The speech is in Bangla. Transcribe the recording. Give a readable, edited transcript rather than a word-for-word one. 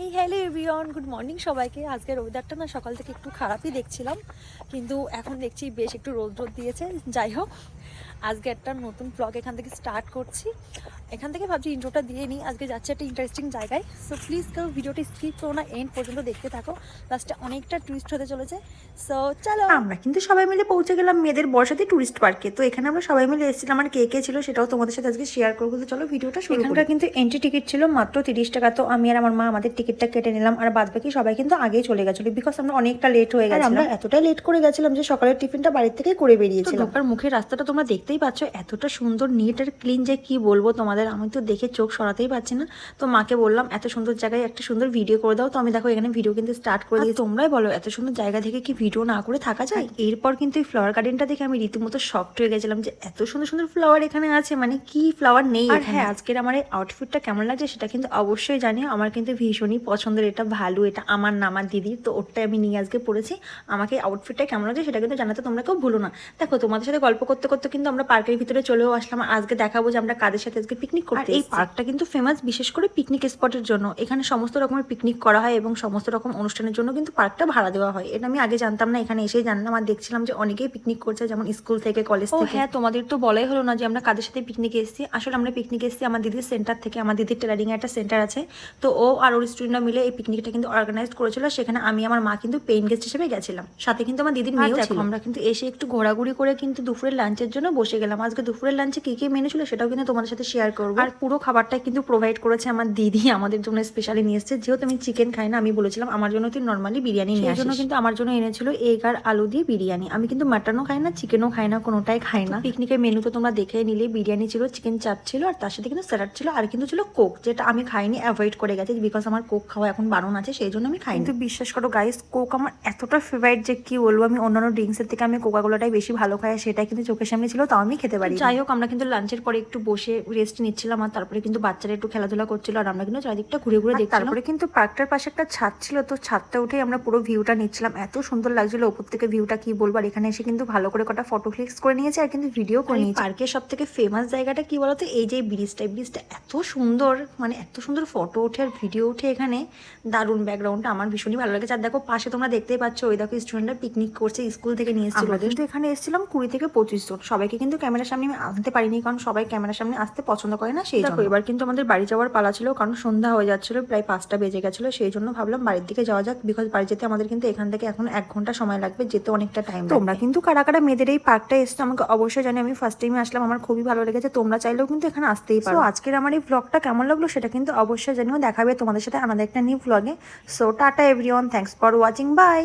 এই হ্যালো এভরিওয়ান, গুড মর্নিং সবাইকে। আজকের ওয়েদারটা না সকাল থেকে একটু খারাপই দেখছিলাম, কিন্তু এখন দেখছি বেশ একটু রোদ রোদ দিয়েছে। যাই হোক, আজকে একটা নতুন ব্লগ এখান থেকে স্টার্ট করছি। এখান থেকে ভাবছি ইন্ট্রোটা দিয়ে নিই। আজকে যাচ্ছে একটা ইন্টারেস্টিং জায়গায়, সো প্লিজ কেউ ভিডিওটি স্কিপ করো না, এন্ড পর্যন্ত দেখতে থাকো। লাস্টে অনেকটা টুইস্ট হতে চলেছে, সো চলো। আমরা কিন্তু সবাই মিলে পৌঁছে গেলাম মেয়েদের বর্ষাতে টুরিস্ট পার্কে। তো এখানে আমরা সবাই মিলে এসেছিলাম, আর কে কে ছিল সেটাও তোমাদের সাথে আজকে শেয়ার করবো। তো চলো ভিডিওটা শুরু করি। এখানকার কিন্তু এন্ট্রি টিকিট ছিল মাত্র 30 টাকা। তো আমি আর আমার মা আমাদের টিকিটটা কেটে নিলাম, আর বাদ বাকি সবাই কিন্তু আগেই চলে গেছিলো, বিকজ আমরা অনেকটা লেট হয়ে গেছিলাম। আমরা এতটাই লেট করে গেছিলাম যে সকালের টিফিনটা বাড়ির থেকেই করে বেরিয়েছিলাম। ঢোকার মুখের রাস্তাটা তোমরা দেখতেই পাচ্ছ, এতটা সুন্দর নিট আর ক্লিন যে কি বলবো তোমাদের, আমি তো দেখে চোখ সরাতেই পারছি না। তো মাকে বললাম এত সুন্দর জায়গায় একটা সুন্দর ভিডিও করে দাও। তো আমি দেখো এখানে ভিডিও কিন্তু স্টার্ট করে দিই। তোমরাই বলো এত সুন্দর জায়গা থেকে কি ভিডিও না করে থাকা যায়? এরপর কিন্তু এই ফ্লাওয়ার গার্ডেনটা দেখে আমি রীতিমতো শকড হয়ে গেছিলাম যে এত সুন্দর সুন্দর ফ্লাওয়ার এখানে আছে, মানে কি ফ্লাওয়ার নেই। আর হ্যাঁ, আজকের আমার এই আউটফিটটা কেমন লাগছে সেটা কিন্তু অবশ্যই জানি। আমার কিন্তু ভীষণই পছন্দের, এটা ভালো, এটা আমার না আমার দিদির, তো ওরটাই আমি নিয়ে আজকে পরেছি। আমাকে আউটফিটটা কেমন লাগছে সেটা কিন্তু জানাতে তোমরা কেউ ভুলো না। দেখো তোমাদের সাথে গল্প করতে করতে কিন্তু আমরা পার্কের ভিতরে চলেও আসলাম। আজকে দেখাবো যে আমরা কাদের সাথে আজকে পিকনিক করতে। এই পার্কটা কিন্তু ফেমাস বিশেষ করে পিকনিক স্পটের জন্য। এখানে সমস্ত রকমের পিকনিক করা হয় এবং সমস্ত রকম অনুষ্ঠানের জন্য কিন্তু পার্কটা ভাড়া দেওয়া হয়। এটা আমি আগে জানতাম না, এখানে এসেই জানলাম। আর দেখছিলাম যে অনেকেই পিকনিক করছে, যেমন স্কুল থেকে, কলেজ থেকে। হ্যাঁ, তোমাদের তো বলাই হলো না যে আমরা কাদের সাথে পিকনিকে এসেছি। আসলে আমরা পিকনিকে এসেছি আমার দিদির সেন্টার থেকে। আমার দিদির টেলারিং এর একটা সেন্টার আছে, তো ও আর ওর স্টুডেন্টরা মিলে এই পিকনিকটা কিন্তু অর্গানাইজ করেছিল। সেখানে আমি আমার মা কিন্তু পেইন গেস্ট হিসেবে গেছিলাম, সাথে কিন্তু আমার দিদির মেয়েও ছিল। আমরা কিন্তু এসে একটু ঘোরাঘুরি করে কিন্তু দুপুরের লাঞ্চের জন্য বসে গেলাম। আজকে দুপুরের লাঞ্চে কি কি মেনু ছিল সেটাও কিন্তু তোমাদের সাথে শেয়ার করবো। আর পুরো খাবারটা কিন্তু প্রোভাইড করেছে আমার দিদি, আমাদের জন্য স্পেশালি নিয়ে এসেছে। যেহেতু আমি চিকেন খাই না, আমি বলেছিলাম আমার জন্য তুই নর্মালি বিরিয়ানি নিয়ে আসিস, সেই জন্য কিন্তু আমার জন্য এনেছিল এগ আর আলু দিয়ে বিরিয়ানি। আমি কিন্তু মাটনও খাই না, চিকেনও খাই না, কোনোটাই খাই না। পিকনিকের মেনু তো তোমরা দেখে নিলে, বিরিয়ানি ছিল, চিকেন চাপ ছিল, আর তার সাথে কিন্তু স্যালাড ছিল, আর কিন্তু ছিল কোক, যেটা আমি খাইনি, অ্যাভয়েড করে গেছি, বিকজ আমার কোক খাওয়া এখন বারণ আছে, সেই জন্য আমি খাই। কিন্তু বিশ্বাস করো গাইস, কোক আমার এতটা ফেভারিট যে কি বলবো। আমি অন্যান্য ড্রিঙ্কসের থেকে আমি কোকাকোলাটাই বেশি ভালো খাই, সেটাই কিন্তু চোখের সামনে ছিল, তাও আমি খেতে পারি। যাই হোক, আমরা কিন্তু লাঞ্চের পরে একটু বসে রেস্ট নিচ্ছিলাম, আর তারপরে কিন্তু বাচ্চারা একটু খেলাধুলা করছিল, আর আমরা কিন্তু চারিদিকটা ঘুরে ঘুরে দেখছিলাম। তারপরে কিন্তু পার্কটার পাশে একটা ছাদ ছিল, তো ছাদটা উঠেই আমরা পুরো ভিউটা নিচ্ছিলাম। এত সুন্দর লাগছিল উপর থেকে ভিউটা, কি বলবো। আর এখানে এসে কিন্তু ভালো করে কটা ফটো ক্লিক্স করে নিয়েছে, আর কিন্তু ভিডিও করে নিয়েছে। পার্কের সব থেকে ফেমাস জায়গাটা কি বলতো, এই যে ব্রিজটা এত সুন্দর, মানে এত সুন্দর ফটো ওঠে আর ভিডিও ওঠে এখানে, দারুণ। ব্যাকগ্রাউন্ডটা আমার ভীষণই ভালো লেগেছে। আর দেখো পাশে তোমরা দেখতেই পাচ্ছ, ওই দেখো স্টুডেন্টরা পিকনিক করছে, স্কুল থেকে নিয়ে এসেছিল। আমরা কিন্তু এখানে এসেছিলাম 20 থেকে 25 জন। সবাইকে কিন্তু ক্যামেরার সামনে আমি আনতে পারিনি, কারণ সবাই ক্যামেরার সামনে আসতে পছন্দ করে না, সেই জন্য। এবার কিন্তু আমাদের বাড়ি যাওয়ার পালা ছিল, কারণ সন্ধ্যা হয়ে যাচ্ছিল, প্রায় 5টা বেজে গেছিল, সেই জন্য ভাবলাম বাড়ির দিকে যাওয়া যাক। বিকজ বাড়ি যেতে আমাদের কিন্তু এখান থেকে এখন 1 ঘন্টা সময় লাগবে, যেতে অনেকটা টাইম। তোমরা কিন্তু কারা কারা মেয়েদের এই পার্কটা এসছো আমাকে অবশ্যই জানি। আমি ফার্স্ট টাইমে আসলাম, আমার খুবই ভালো লেগেছে। তোমরা চাইলেও কিন্তু এখানে আসতেই পারো। আজকের আমার এই ব্লগটা কেমন লাগলো সেটা কিন্তু অবশ্যই জানিও। দেখাবে তোমাদের সাথে আমাদের একটা নিউ ব্লগে। So tata everyone, thanks for watching, by.